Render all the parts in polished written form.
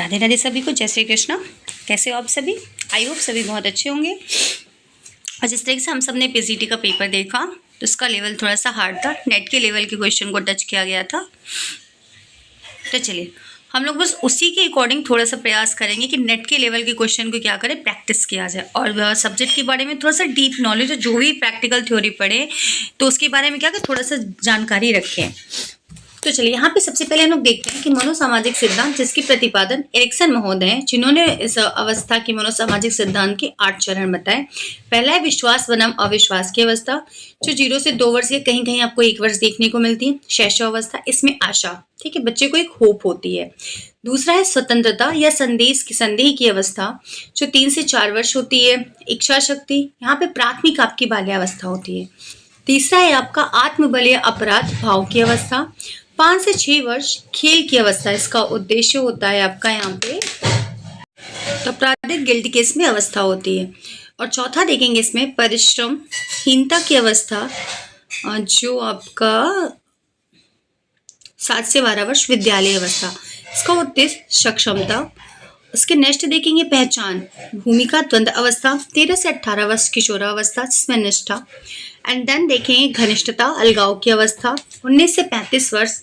राधे राधे सभी को, जय श्री कृष्ण। कैसे हो आप सभी? आई होप सभी बहुत अच्छे होंगे। और जिस तरीके से हम सब ने पीसीटी का पेपर देखा तो उसका लेवल थोड़ा सा हार्ड था, नेट के लेवल के क्वेश्चन को टच किया गया था। तो चलिए हम लोग बस उसी के अकॉर्डिंग थोड़ा सा प्रयास करेंगे कि नेट के लेवल के क्वेश्चन को क्या करें, प्रैक्टिस किया जाए। और सब्जेक्ट के बारे में थोड़ा सा डीप नॉलेज, जो भी प्रैक्टिकल थ्योरी पढ़े तो उसके बारे में क्या करें, थोड़ा सा जानकारी रखें। तो चलिए यहाँ पे सबसे पहले हम लोग देखते हैं कि मनोसामाजिक सिद्धांत, जिसकी प्रतिपादन एरिक्सन महोदय हैं, जिन्होंने इस अवस्था की मनोसामाजिक सिद्धांत के 8 चरण बताए। पहला है विश्वास बनाम अविश्वास की अवस्था, जो 0 से 2 वर्ष या कहीं कहीं आपको 1 वर्ष देखने को मिलती है। शैशव अवस्था, इसमें आशा, ठीक है, बच्चे को एक होप होती है। दूसरा है स्वतंत्रता या संदेह की अवस्था, जो 3 से 4 वर्ष होती है। इच्छा शक्ति, यहाँ पे प्राथमिक आपकी बाल्यावस्था होती है। तीसरा है आपका आत्मबल या अपराध भाव की अवस्था, 5 से 6 वर्ष। खेल की अवस्था, इसका उद्देश्य होता है आपका यहाँ पे तो आपराधिक गिल्ट केस में अवस्था होती है। और चौथा देखेंगे इसमें परिश्रमहीनता की अवस्था, जो आपका 7 से 12 वर्ष विद्यालय अवस्था, इसका उद्देश्य सक्षमता। उसके नेक्स्ट देखेंगे पहचान भूमिका द्वंद्व अवस्था, 13 से 18 वर्ष किशोरावस्था, जिसमें निष्ठा। एंड देन देखेंगे घनिष्ठता अलगाव की अवस्था, 19 से 35 वर्ष,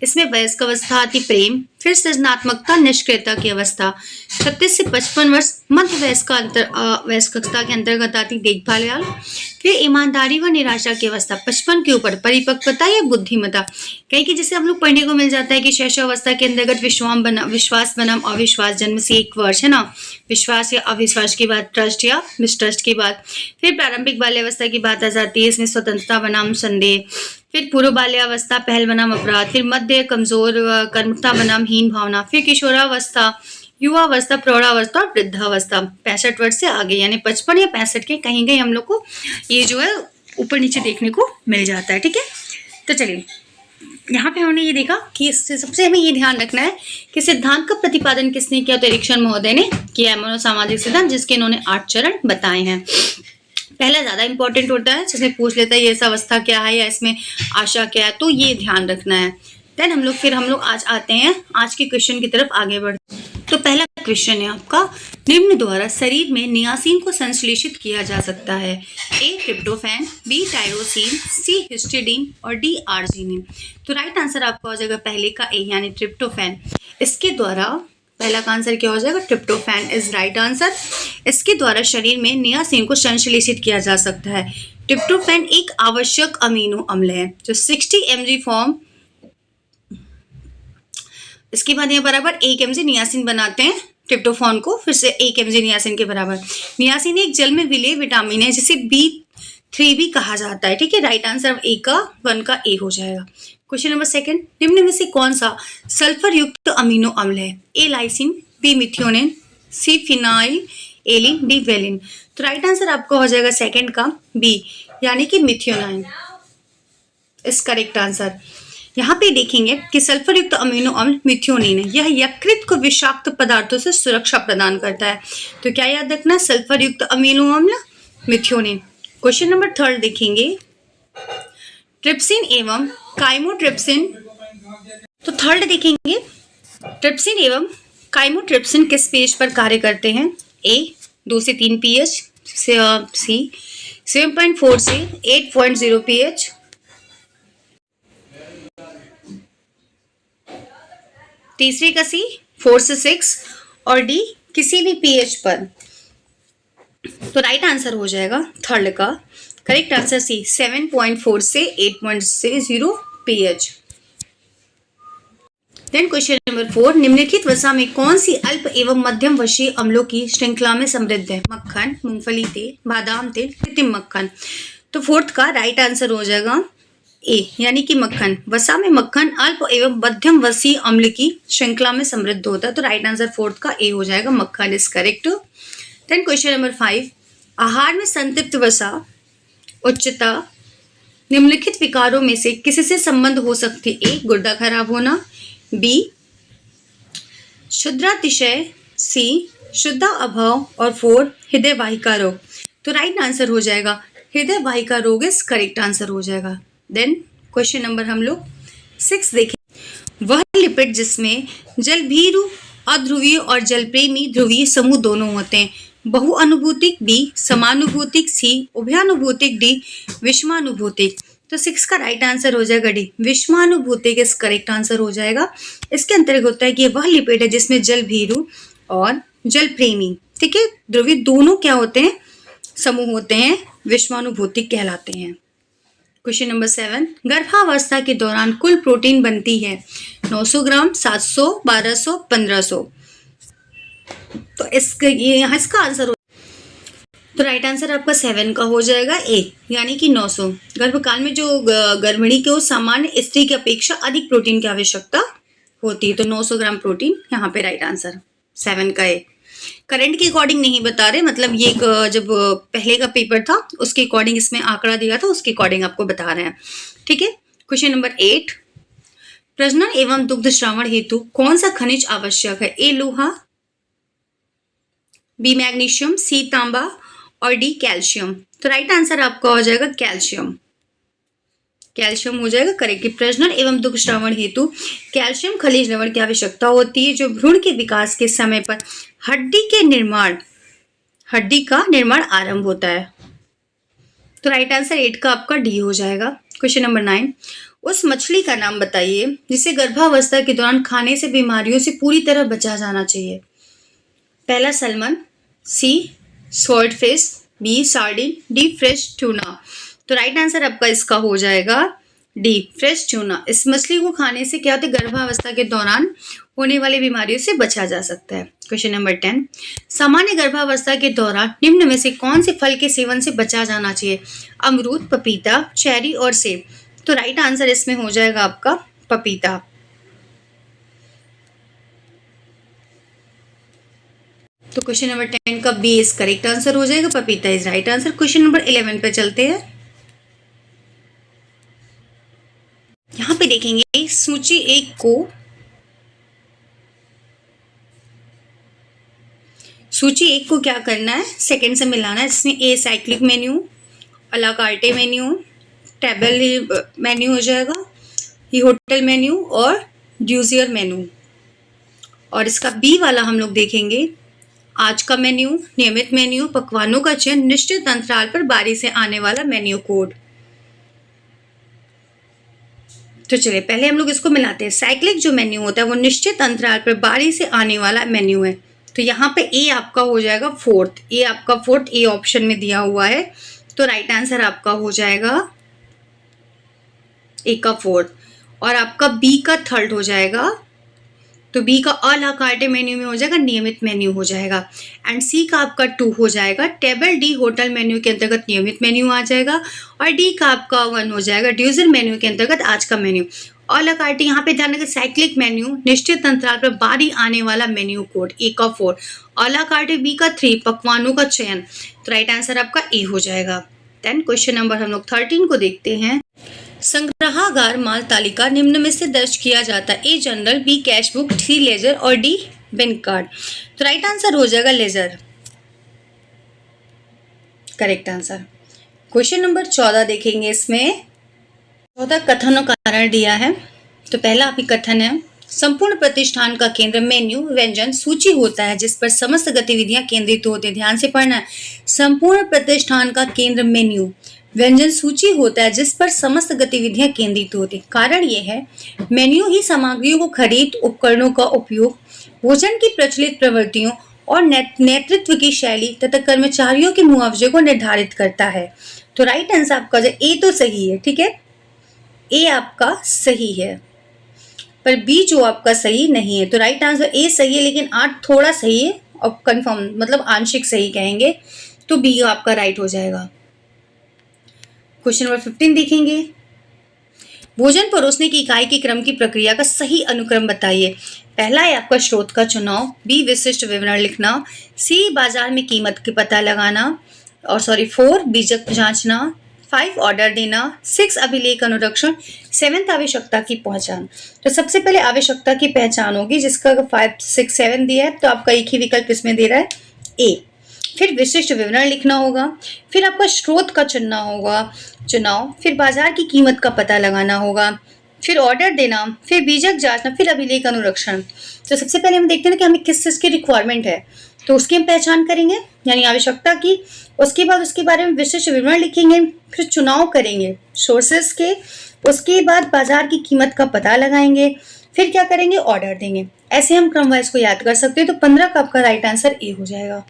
इसमें वयस्क अवस्था आती प्रेम। फिर सृजनात्मकता निष्क्रियता की अवस्था, 36 से 55 वर्ष मध्य वयस्कता के अंतर्गत आती देखभाल। फिर ईमानदारी व निराशा की अवस्था, 55 के ऊपर परिपक्वता या बुद्धिमता। कहीं कि जैसे हम लोग पढ़ने को मिल जाता है कि शैशव अवस्था के अंतर्गत विश्वास बनाम अविश्वास, जन्म से 1 वर्ष है ना, विश्वास या अविश्वास के बाद ट्रस्ट या मिसट्रस्ट के बाद। फिर प्रारंभिक बाल्यावस्था की बात आ जाती है, इसमें स्वतंत्रता बनाम संदेह। फिर पूर्व बाल्यावस्था पहल बनाम अपराध। फिर मध्य कमजोर कर्मठता बनाम हीन भावना। फिर किशोरावस्था, युवावस्था, प्रौढ़ावस्था और वृद्धावस्था, 65 वर्ष से आगे, यानी 55 या 65 के कहीं कहीं हम लोग को ये जो है ऊपर नीचे देखने को मिल जाता है। ठीक है, तो चलिए यहाँ पे हमने ये देखा कि इससे सबसे हमें ये ध्यान रखना है कि सिद्धांत का प्रतिपादन किसने किया, तो एरिक्सन महोदय ने किया है, मनोसामाजिक सिद्धांत, जिसके इन्होंने 8 चरण बताए हैं। पहला ज्यादा इंपॉर्टेंट होता है, जिसमें पूछ लेता है ये ऐसा अवस्था क्या है या इसमें आशा क्या है, तो ये ध्यान रखना है। देन हम लोग आज आते हैं आज के क्वेश्चन की तरफ आगे बढ़ते हैं। तो पहला क्वेश्चन है आपका, निम्न द्वारा शरीर में नियासिन को संश्लेषित किया जा सकता है। ए ट्रिप्टोफैन, बी टायरोसिन, सी हिस्टिडीन और डी आर्जिनिन। तो राइट आंसर आपका हो जाएगा पहले का ए, यानी ट्रिप्टोफैन। इसके द्वारा पहला का आंसर क्या हो जाएगा, ट्रिप्टोफैन इज राइट आंसर। इसके द्वारा शरीर में नियासिन को संश्लेषित किया जा सकता है। ट्रिप्टोफैन एक आवश्यक अमीनो अम्ल है जो 60 mg फॉर्म, इसके बाद यहाँ बराबर 1 mg नियासिन बनाते हैं ट्रिप्टोफैन को, फिर से 1 mg नियासिन के बराबर। नियासिन एक जल में विलेय विटामिन है जिसे B3 भी कहा जाता है। ठीक है, राइट आंसर ए का 1 का ए हो जाएगा। क्वेश्चन नंबर 2, निम्न में से कौन सा सल्फर युक्त अमीनो अम्ल है? A lysine, B methionine, C phenylalanine, D valine. तो राइट आंसर आपका हो जाएगा सेकंड का बी, यानी कि मिथियोनाइन इस करेक्ट आंसर। यहाँ पे देखेंगे कि सल्फर युक्त अमीनो अम्ल मिथियोनिन है, यह यकृत को विषाक्त पदार्थों से सुरक्षा प्रदान करता है। तो क्या याद रखना, सल्फर युक्त अमीनो अम्ल मिथियोनिन। क्वेश्चन नंबर 3 देखेंगे, ट्रिप्सिन एवं काइमोट्रिप्सिन। तो थर्ड देखेंगे, ट्रिप्सिन एवं काइमोट्रिप्सिन किस पेज पर कार्य करते हैं? ए 2 से 3 pH, सी 7.4 से 8.0 pH, तीसरे का सी 4 से 6 और डी किसी भी pH पर। तो राइट आंसर हो जाएगा थर्ड का करेक्ट आंसर सी 7.4 से 8.0 pH। देन क्वेश्चन नंबर 4, निम्नलिखित वसा में कौन सी अल्प एवं मध्यम वशीय अम्लों की श्रृंखला में समृद्ध है? मक्खन, मूंगफली तेल, बादाम तेल, कृत्रिम मक्खन। तो फोर्थ का राइट आंसर हो जाएगा ए, यानी कि मक्खन। वसा में मक्खन अल्प एवं मध्यम वसीय अम्ल की श्रृंखला में समृद्ध होता है। तो राइट आंसर फोर्थ का ए हो जाएगा, मक्खन is correct. Then question number 5, आहार में संतृप्त वसा उच्चता निम्नलिखित विकारों में से किसी से संबंध हो सकती? ए गुर्दा खराब होना, बी शुद्धातिशय, सी शुद्धा अभाव और 4 हृदय वाहिका रोग। तो राइट आंसर हो जाएगा हृदय वाहिका रोग इज करेक्ट आंसर हो जाएगा। देन क्वेश्चन नंबर हम लोग 6 देखें, वह लिपिड जिसमें जलभीरु अध्रुवीय और जलप्रेमी ध्रुवीय समूह दोनों होते हैं। बहुअनुभूतिक बी, समानुभूतिक सी, उभयानुभूतिक डी, विषमानुभूतिक। तो 6 का राइट आंसर हो जाएगा डी, विषमानुभूतिक इस करेक्ट आंसर हो जाएगा। इसके अंतर्गत होता है कि वह लिपिड है जिसमें जल भीरु और जल प्रेमी, ठीक है, ध्रुवीय दोनों क्या होते हैं, समूह होते हैं, विषमानुभूतिक कहलाते हैं। क्वेश्चन नंबर 7, गर्भावस्था के दौरान कुल प्रोटीन बनती है 900 ग्राम, 700, 1200, 1500। तो इसका आंसर तो राइट आंसर आपका 7 का हो जाएगा ए, यानी कि 900। गर्भकाल में जो गर्भिणी को सामान्य स्त्री की अपेक्षा अधिक प्रोटीन की आवश्यकता होती है, तो 900 ग्राम प्रोटीन यहाँ पे राइट आंसर 7 का ए। करंट के अकॉर्डिंग नहीं बता रहे, मतलब ये जब पहले का पेपर था उसके अकॉर्डिंग इसमें आंकड़ा दिया था, उसके अकॉर्डिंग आपको बता रहे हैं, ठीक है। क्वेश्चन नंबर 8, प्रजनन एवं दुग्ध श्रावण हेतु कौन सा खनिज आवश्यक है? ए लोहा, बी मैग्नीशियम, सी तांबा और डी कैल्शियम। तो राइट आंसर आपका हो जाएगा कैल्शियम, कैल्शियम हो जाएगा करेक्ट। प्रजनन एवं दुग्ध श्रावण हेतु कैल्शियम खनिज लवण की आवश्यकता होती है, जो भ्रूण के विकास के समय पर हड्डी का निर्माण आरंभ होता है। तो राइट आंसर 8 का आपका डी हो जाएगा। क्वेश्चन नंबर 9, उस मछली का नाम बताइए जिसे गर्भावस्था के दौरान खाने से बीमारियों से पूरी तरह बचा जाना चाहिए। पहला salmon, C swordfish, B sardine, D fresh tuna. तो राइट आंसर आपका इसका हो जाएगा डी फ्रेश ट्यूना। इस मछली को खाने से क्या होता है, गर्भावस्था के दौरान होने वाली बीमारियों से बचा जा सकता है। क्वेश्चन नंबर 10, सामान्य गर्भावस्था के दौरान निम्न में से कौन से फल के सेवन से बचा जाना चाहिए? अमरूद, पपीता, चेरी और सेब। तो राइट आंसर इसमें हो जाएगा आपका पपीता। तो क्वेश्चन नंबर 10 का बी इज करेक्ट आंसर हो जाएगा, पपीता is right answer. Question number 11 पे चलते हैं। यहां पे देखेंगे सूची 1 को क्या करना है, सेकंड से मिलाना है। इसमें ए साइक्लिक मेन्यू, अला कार्टे मेन्यू, टेबल मेन्यू हो जाएगा, ये होटल मेन्यू और ड्यूजियर मेन्यू। और इसका बी वाला हम लोग देखेंगे आज का मेन्यू, नियमित मेन्यू, पकवानों का चयन, निश्चित अंतराल पर बारी से आने वाला मेन्यू कोड। तो चलिए पहले हम लोग इसको मिलाते हैं। साइक्लिक जो मेन्यू होता है वो निश्चित अंतराल पर बारी से आने वाला मेन्यू है। तो यहाँ पे ए आपका हो जाएगा फोर्थ, ए आपका फोर्थ ए ऑप्शन में दिया हुआ है। तो राइट आंसर आपका हो जाएगा ए का फोर्थ, और आपका बी का थर्ड हो जाएगा। तो बी का अ ला कार्टे मेन्यू में हो जाएगा नियमित मेन्यू हो जाएगा। एंड सी का आपका 2 हो जाएगा, टेबल डी होटल मेन्यू के अंतर्गत नियमित मेन्यू आ जाएगा। और डी का आपका 1 हो जाएगा ड्यूजर मेन्यू के अंतर्गत आज का मेन्यू। अ ला कार्टे यहाँ पे ध्यान रखें साइक्लिक मेन्यू, निश्चित अंतराल पर बारी आने वाला मेन्यू कोड, ए का 4, अ ला कार्टे बी का 3, पकवानों का चयन। तो राइट आंसर आपका ए हो जाएगा। देन क्वेश्चन नंबर हम लोग 13 को देखते हैं। संग्रहागार माल तालिका निम्न में से दर्ज किया जाता है। A journal, B cash book, C ledger और डी बैंक कार्ड। तो राइट आंसर हो जाएगा ledger, correct answer. Question number 14 देखेंगे। इसमें 14 कथन और कारण दिया है। तो पहला आपकी कथन है, संपूर्ण प्रतिष्ठान का केंद्र मेन्यू व्यंजन सूची होता है जिस पर समस्त गतिविधियां केंद्रित होती हैं। ध्यान से पढ़ना है, संपूर्ण प्रतिष्ठान का केंद्र मेन्यू व्यंजन सूची होता है जिस पर समस्त गतिविधियां केंद्रित होती हैं। कारण यह है, मेन्यू ही सामग्रियों को खरीद, उपकरणों का उपयोग, भोजन की प्रचलित प्रवृत्तियों और नेतृत्व की शैली तथा कर्मचारियों के मुआवजे को निर्धारित करता है। तो राइट आंसर आपका ए तो सही है, ठीक है, ए आपका सही है, पर बी जो आपका सही नहीं है। तो राइट आंसर ए सही है, लेकिन 8 थोड़ा सही है और कंफर्म मतलब आंशिक सही कहेंगे, तो बी आपका राइट हो जाएगा। क्वेश्चन नंबर 15 देखेंगे। भोजन परोसने की इकाई के क्रम की प्रक्रिया का सही अनुक्रम बताइए। पहला है आपका स्रोत का चुनाव, बी विशिष्ट विवरण लिखना, सी बाजार में कीमत का पता लगाना, और 4 बीजक जांचना, 5 ऑर्डर देना, 6 अभिलेख अनुरक्षण, 7 आवश्यकता की पहचान। तो सबसे पहले आवश्यकता की पहचान होगी, जिसका 5, 6, 7 दिया है, तो आपका एक ही विकल्प इसमें दे रहा है ए। फिर विशिष्ट विवरण लिखना होगा, फिर आपका स्रोत का चुनाव, फिर बाजार की कीमत का पता लगाना होगा, फिर ऑर्डर देना, फिर बीजक जांचना, फिर अभिलेख अनुरक्षण। तो सबसे पहले हम देखते हैं ना कि हमें किस चीज़ की रिक्वायरमेंट है, तो उसकी हम पहचान करेंगे यानी आवश्यकता की। उसके बाद उसके बारे में विशिष्ट विवरण लिखेंगे, फिर चुनाव करेंगे सोर्सेस के, उसके बाद बाजार की कीमत का पता लगाएंगे, फिर क्या करेंगे, ऑर्डर देंगे। ऐसे हम क्रम वाइज को याद कर सकते हैं। तो 15 का आपका राइट आंसर ए हो जाएगा।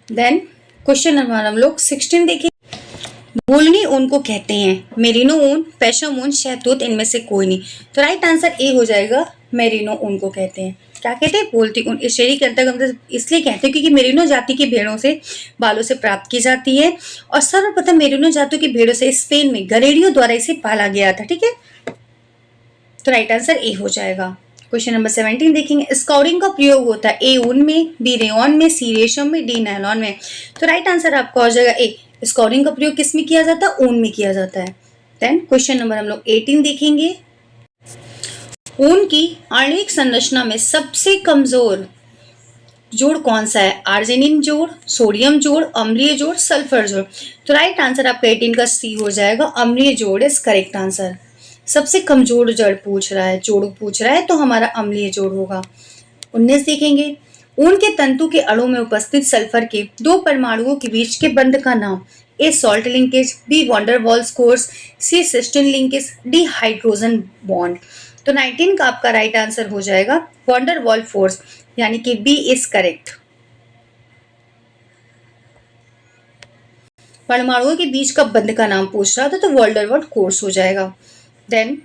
देन क्वेश्चन नंबर हम लोग 16 देखिए। वूलनी ऊन को कहते हैं, मेरिनो ऊन, पशम ऊन, शहतूत, इनमें से कोई नहीं। तो राइट आंसर ए हो जाएगा, मेरिनो ऊन को कहते हैं। क्या कहते हैं, पोल्ट्री ऊन। इस श्रेणी के अंतर्गत इसलिए कहते हैं क्योंकि मेरिनो जाति की भेड़ों से बालों से प्राप्त की जाती है और सर्वप्रथम मेरिनो जाति की भेड़ों से स्पेन में गरेडियों द्वारा इसे पाला गया था। ठीक है, तो राइट आंसर ए हो जाएगा। क्वेश्चन नंबर 17 देखेंगे। स्काउरिंग का प्रयोग होता है ए ऊन में, बी रेयॉन में, सी रेशम में, डी नायलॉन में। तो राइट आंसर आपका हो जाएगा ए। स्काउरिंग का प्रयोग किस में किया जाता है, ऊन में किया जाता है। देन क्वेश्चन नंबर हम लोग 18 देखेंगे। ऊन की आणविक संरचना में सबसे कमजोर जोड़ कौन सा है, आर्जेनिन जोड़, सोडियम जोड़, अम्लीय जोड़, सल्फर जोड़। तो राइट आंसर आपका 18 का सी हो जाएगा, अम्लीय जोड़ इज करेक्ट आंसर। सबसे कमजोर जड़ पूछ रहा है, जोड़ पूछ रहा है, तो हमारा अम्लीय जोड़ होगा। 19 देखेंगे। ऊन के तंतु के अणु में उपस्थित सल्फर के दो परमाणुओं के बीच के बंध का नाम, A salt linkage, B Van der Waals force, C cysteine linkage, D hydrogen bond. तो 19 का आपका राइट आंसर हो जाएगा वॉन्डरवॉल फोर्स, यानी कि बी इज करेक्ट। परमाणुओं के बीच का बंध का नाम पूछ रहा था, तो वॉन्डरवॉल कोर्स हो जाएगा। देन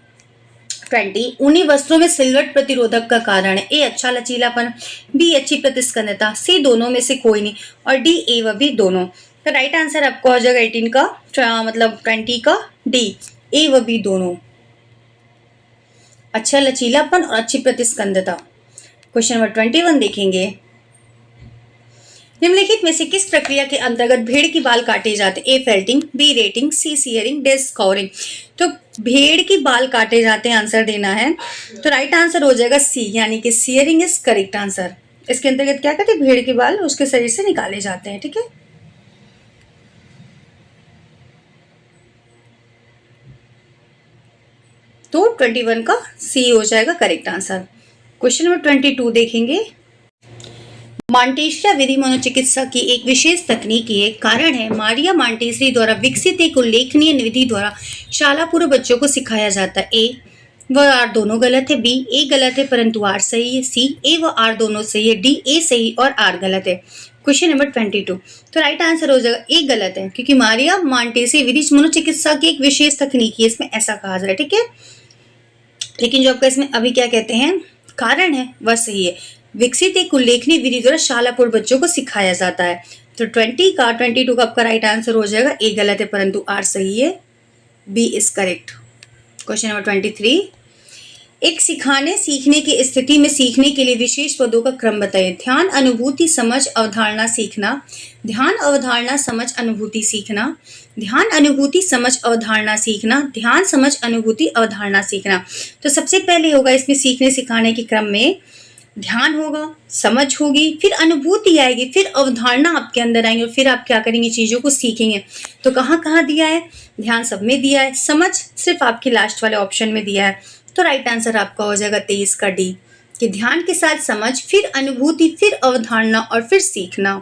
20 ऊनी वस्त्रों में सिलवट प्रतिरोधक का कारण है, ए अच्छा लचीलापन, बी अच्छी प्रतिस्कंदता, सी दोनों में से कोई नहीं, और डी ए व बी दोनों। तो राइट आंसर आपको हो जाएगा 18 का मतलब 20 का डी, ए व बी दोनों, अच्छा लचीलापन और अच्छी प्रतिस्कंदता। क्वेश्चन नंबर 21 देखेंगे। निम्नलिखित में से किस प्रक्रिया के अंतर्गत भेड़ की बाल काटे जाते हैं, ए फेल्टिंग, बी रेटिंग, सी सीयरिंग, डी स्कॉरिंग। तो भेड़ की बाल काटे जाते हैं, आंसर देना है। तो राइट आंसर हो जाएगा सी, यानी कि सीयरिंग इज करेक्ट आंसर। इसके अंतर्गत क्या कहते हैं, भेड़ के बाल उसके शरीर से निकाले जाते हैं। ठीक है, तो 21 का सी हो जाएगा करेक्ट आंसर। क्वेश्चन नंबर 22 देखेंगे। मॉन्टेसरी विधि मनोचिकित्सा की एक विशेष तकनीकी है, कारण है मारिया मॉन्टेसरी द्वारा विकसित एक उल्लेखनीय विधि द्वारा शाला पूर्व बच्चों को सिखाया जाता है। ए व आर दोनों गलत है, बी ए गलत है परंतु आर सही है, सी ए व आर दोनों सही है, डी ए सही और आर गलत है। क्वेश्चन नंबर 22, तो राइट आंसर हो जाएगा ए गलत है, क्योंकि मारिया मॉन्टेसरी विधि मनोचिकित्सा की एक विशेष तकनीकी है, इसमें ऐसा कहा जा रहा है। ठीक है, लेकिन जो आपका इसमें अभी क्या कहते हैं, कारण है वह सही है। विकसित एक उल्लेखनीय विधि द्वारा शाला पूर्व बच्चों को सिखाया जाता है। तो 22 का आपका राइट आंसर हो जाएगा ए गलत है परंतु आर सही है, B is correct. Question number 23, एक सिखाने सीखने की स्थिति में सीखने के लिए विशेष पदों का क्रम बताइए। ध्यान, अनुभूति, समझ, अवधारणा, सीखना। ध्यान, अवधारणा, समझ, अनुभूति, सीखना। ध्यान, अनुभूति, समझ, अवधारणा, सीखना। ध्यान, समझ, अनुभूति, अवधारणा, सीखना। तो सबसे पहले होगा इसमें सीखने सिखाने के क्रम में ध्यान होगा, समझ होगी, फिर अनुभूति आएगी, फिर अवधारणा आपके अंदर आएंगे और फिर आप क्या करेंगे, चीजों को सीखेंगे। तो कहाँ कहाँ दिया है, ध्यान सब में दिया है, समझ सिर्फ आपके लास्ट वाले ऑप्शन में दिया है। तो राइट आंसर आपका हो जाएगा 23 का डी, कि ध्यान के साथ समझ, फिर अनुभूति, फिर अवधारणा और फिर सीखना।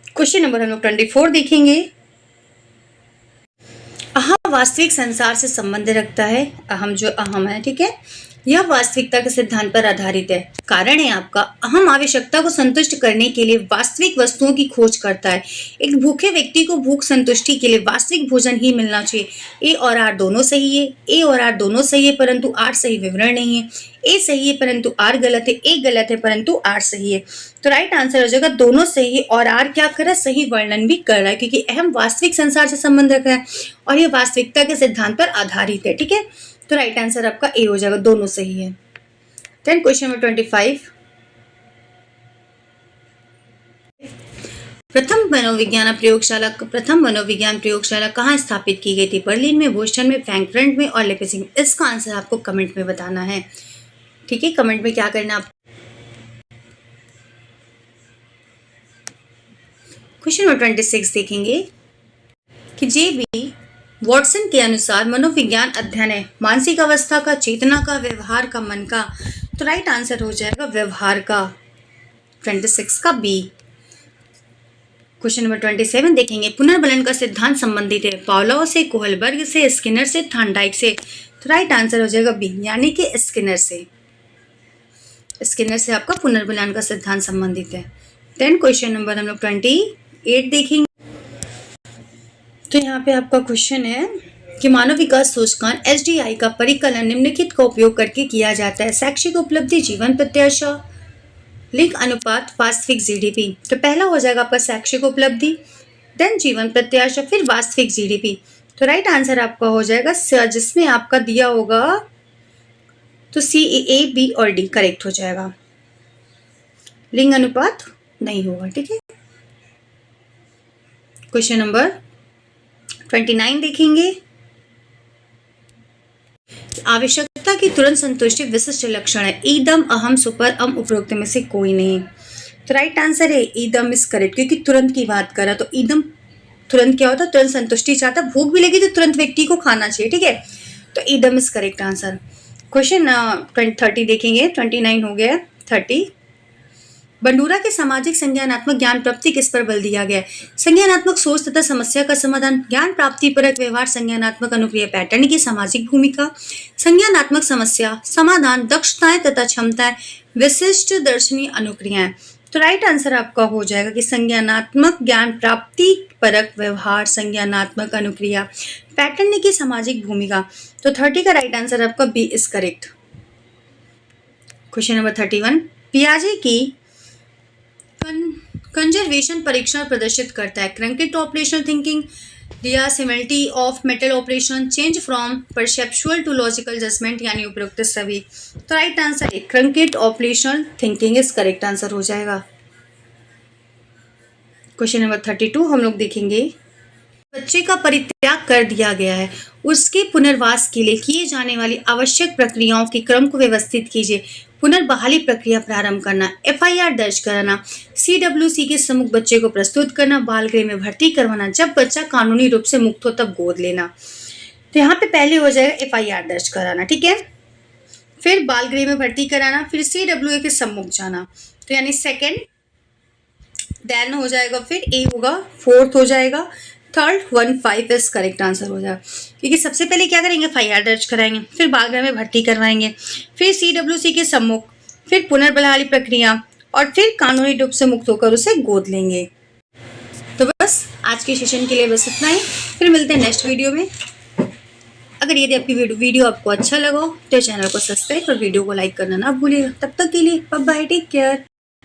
क्वेश्चन नंबर हम लोग 24 देखेंगे। अहम वास्तविक संसार से संबंध रखता है, अहम जो अहम है, ठीक है, यह वास्तविकता के सिद्धांत पर आधारित है। कारण है आपका अहम आवश्यकता को संतुष्ट करने के लिए वास्तविक वस्तुओं की खोज करता है। एक भूखे व्यक्ति को भूख संतुष्टि के लिए वास्तविक भोजन ही मिलना चाहिए। ए और आर दोनों सही है, ए और आर दोनों सही है परंतु आर सही विवरण नहीं है। ए सही है परंतु आर गलत है, ए गलत है परंतु आर सही है। तो राइट आंसर हो जाएगा दोनों सही है और आर क्या कर रहा है, सही वर्णन भी कर रहा है, क्योंकि अहम वास्तविक संसार से संबंध रख रहा है और ये वास्तविकता के सिद्धांत पर आधारित है। ठीक है, तो राइट आंसर आपका ए हो जाएगा, दोनों सही है। देन क्वेश्चन नंबर 25, प्रथम मनोविज्ञान प्रयोगशाला कहाँ स्थापित की गई थी? बर्लिन में, बोस्टन में, फ्रैंकफर्ट में और लेipzig में। इसका आंसर आपको कमेंट में बताना है। ठीक है, कमेंट में क्या करना आप। क्वेश्चन नंबर 26 देखेंगे कि जेबी वॉटसन के अनुसार मनोविज्ञान अध्ययन है मानसिक अवस्था का, चेतना का, व्यवहार का, मन का। तो राइट आंसर हो जाएगा व्यवहार का, 26 का बी। क्वेश्चन नंबर 27 देखेंगे। पुनर्बलन का सिद्धांत संबंधित है पावलोव से, कोहलबर्ग से, स्किनर से, थार्नडाइक से। तो राइट आंसर हो जाएगा बी, यानी कि स्किनर से। स्किनर से आपका पुनर्बलन का सिद्धांत संबंधित है। देन क्वेश्चन नंबर हम लोग 28 देखेंगे। तो यहाँ पे आपका क्वेश्चन है कि मानव विकास सूचकांक HDI का परिकलन निम्नलिखित का उपयोग करके किया जाता है। शैक्षिक उपलब्धि, जीवन प्रत्याशा, लिंग अनुपात, वास्तविक GDP। तो पहला हो जाएगा आपका शैक्षिक उपलब्धि, देन जीवन प्रत्याशा, फिर वास्तविक GDP। तो राइट आंसर आपका हो जाएगा जिसमें आपका दिया होगा तो C, A, B और D करेक्ट हो जाएगा। लिंग अनुपात नहीं होगा, ठीक है। क्वेश्चन नंबर 29 देखेंगे। आवश्यकता की तुरंत संतुष्टि विशिष्ट लक्षण है ईदम, अहम, सुपर, उपरोक्त में से कोई नहीं। तो राइट आंसर है ईदम इज करेक्ट, क्योंकि तुरंत की बात कर रहा तो ईदम तुरंत क्या होता है, तुरंत संतुष्टि चाहता, भूख भी लगी तो तुरंत व्यक्ति को खाना चाहिए, ठीक है। तो ईदम इज करेक्ट आंसर। क्वेश्चन 30 देखेंगे, 29 हो गया, 30। बंडूरा के सामाजिक संज्ञानात्मक ज्ञान प्राप्ति किस पर बल दिया गया है? संज्ञानात्मक सोच तथा समस्या का समाधान, ज्ञान प्राप्ति परक व्यवहार, संज्ञानात्मक अनुक्रिया पैटर्न की सामाजिक भूमिका, संज्ञानात्मक समस्या समाधान, दक्षताएं तथा क्षमताएं, विशिष्ट दर्शनीय अनुक्रियाएं। तो राइट आंसर आपका हो जाएगा कि संज्ञानात्मक ज्ञान प्राप्ति परक व्यवहार, संज्ञानात्मक अनुक्रिया पैटर्न की सामाजिक भूमिका। तो 30 का राइट आंसर आपका B is correct. Question number 31 पियाजे की कंजर्वेशन परीक्षण प्रदर्शित करता है concrete operational thinking, reversibility of mental operation, change from perceptual to logical judgement, यानी उपरोक्त सभी। तो राइट आंसर है concrete operational thinking is correct answer हो जाएगा। क्वेश्चन नंबर 32 हम लोग देखेंगे। बच्चे का परित्याग कर दिया गया है, उसके पुनर्वास के लिए किए जाने वाली आवश्यक प्रक्रियाओं के क्रम को व्यवस्थित कीजिए। पुनर्बहाली प्रक्रिया प्रारंभ करना, FIR दर्ज कराना, CWC के सम्मुख बच्चे को प्रस्तुत करना, बाल गृह में भर्ती करवाना, जब बच्चा कानूनी रूप से मुक्त हो तब गोद लेना। तो यहाँ पे पहले हो जाएगा FIR दर्ज कराना, ठीक है, फिर बाल गृह में भर्ती कराना, फिर CWA के सम्मुख जाना, तो यानी सेकेंड, देन हो जाएगा, फिर A होगा, फोर्थ हो जाएगा, थर्ड, 15 इज करेक्ट आंसर हो जाएगा। क्योंकि सबसे पहले क्या करेंगे, FIR दर्ज कराएंगे, फिर बाल गृह में भर्ती करवाएंगे, फिर CWC के सम्मुख, फिर पुनर्बहाली प्रक्रिया, और फिर कानूनी रूप से मुक्त होकर उसे गोद लेंगे। तो बस आज के सेशन के लिए बस इतना ही, फिर मिलते हैं नेक्स्ट वीडियो में। अगर यदि आपकी वीडियो आपको अच्छा लगा तो चैनल को सब्सक्राइब और वीडियो को लाइक करना ना भूलिएगा। तब तक के लिए बाय बाय, टेक केयर।